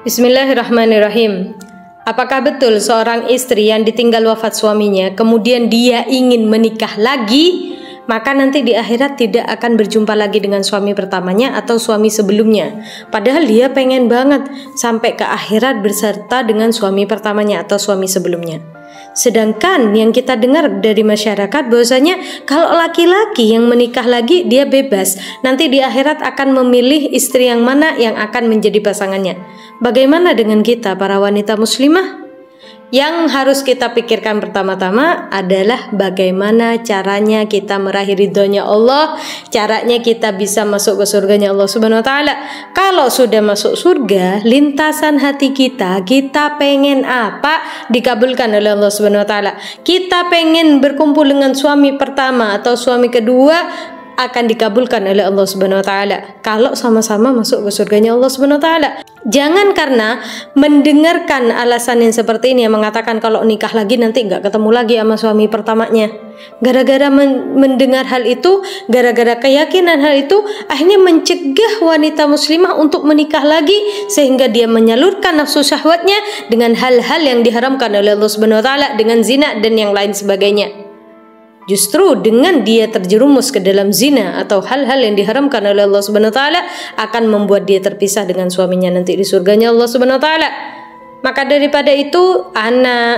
Bismillahirrahmanirrahim. Apakah betul seorang istri yang ditinggal wafat suaminya kemudian dia ingin menikah lagi, maka nanti di akhirat tidak akan berjumpa lagi dengan suami pertamanya atau suami sebelumnya, padahal dia pengen banget sampai ke akhirat berserta dengan suami pertamanya atau suami sebelumnya? Sedangkan yang kita dengar dari masyarakat bahwasanya kalau laki-laki yang menikah lagi dia bebas, nanti di akhirat akan memilih istri yang mana yang akan menjadi pasangannya. Bagaimana dengan kita para wanita muslimah? Yang harus kita pikirkan pertama-tama adalah bagaimana caranya kita meraih ridhonya Allah, caranya kita bisa masuk ke surganya Allah Subhanahu wa taala. Kalau sudah masuk surga, lintasan hati kita pengen apa dikabulkan oleh Allah Subhanahu wa taala. Kita pengen berkumpul dengan suami pertama atau suami kedua akan dikabulkan oleh Allah Subhanahu wa taala kalau sama-sama masuk ke surganya Allah Subhanahu wa taala. Jangan karena mendengarkan alasan yang seperti ini yang mengatakan kalau nikah lagi nanti nggak ketemu lagi sama suami pertamanya. Gara-gara mendengar hal itu, gara-gara keyakinan hal itu, akhirnya mencegah wanita muslimah untuk menikah lagi sehingga dia menyalurkan nafsu syahwatnya dengan hal-hal yang diharamkan oleh Allah Subhanahu wa taala, dengan zina dan yang lain sebagainya. Justru dengan dia terjerumus ke dalam zina atau hal-hal yang diharamkan oleh Allah Subhanahu wa taala akan membuat dia terpisah dengan suaminya nanti di surganya Allah Subhanahu wa taala. Maka daripada itu,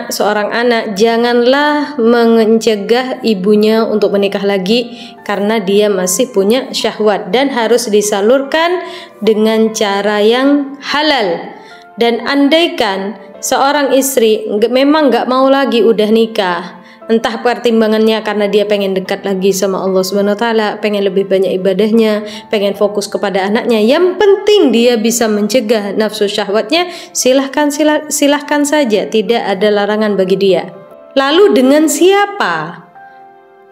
seorang anak janganlah mencegah ibunya untuk menikah lagi karena dia masih punya syahwat, dan harus disalurkan dengan cara yang halal. Dan andaikan seorang istri memang nggak mau lagi udah nikah, entah pertimbangannya karena dia pengen dekat lagi sama Allah Subhanahu wa taala, pengen lebih banyak ibadahnya, pengen fokus kepada anaknya, yang penting dia bisa mencegah nafsu syahwatnya, silahkan saja, tidak ada larangan bagi dia. Lalu dengan siapa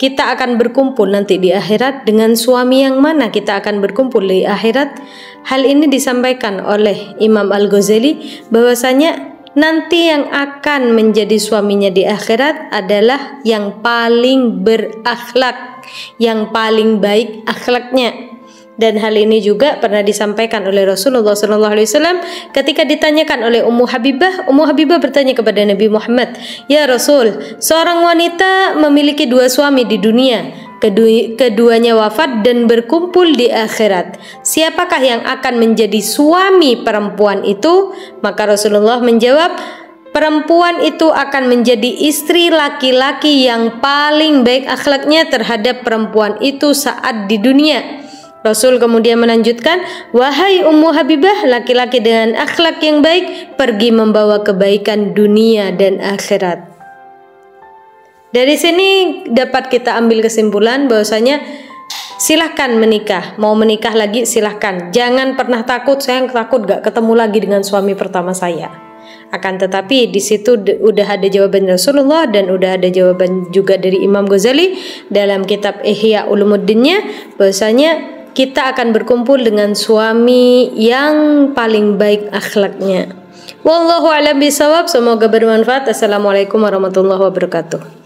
kita akan berkumpul nanti di akhirat? Dengan suami yang mana kita akan berkumpul di akhirat? Hal ini disampaikan oleh Imam Al-Ghazali bahwasanya nanti yang akan menjadi suaminya di akhirat adalah yang paling berakhlak, yang paling baik akhlaknya. Dan hal ini juga pernah disampaikan oleh Rasulullah SAW ketika ditanyakan oleh Ummu Habibah bertanya kepada Nabi Muhammad, "Ya Rasul, seorang wanita memiliki dua suami di dunia, keduanya wafat dan berkumpul di akhirat. Siapakah yang akan menjadi suami perempuan itu?" Maka Rasulullah menjawab, perempuan itu akan menjadi istri laki-laki yang paling baik akhlaknya terhadap perempuan itu saat di dunia. Rasul kemudian melanjutkan, "Wahai Ummu Habibah, laki-laki dengan akhlak yang baik pergi membawa kebaikan dunia dan akhirat." Dari sini dapat kita ambil kesimpulan bahwasanya silahkan menikah, mau menikah lagi silahkan. Jangan pernah takut, saya takut gak ketemu lagi dengan suami pertama saya. Akan tetapi di situ udah ada jawaban Rasulullah dan udah ada jawaban juga dari Imam Ghazali dalam kitab Ihya Ulumuddinnya, bahwasanya kita akan berkumpul dengan suami yang paling baik akhlaknya. Wallahu a'lam bishawab. Semoga bermanfaat. Assalamualaikum warahmatullahi wabarakatuh.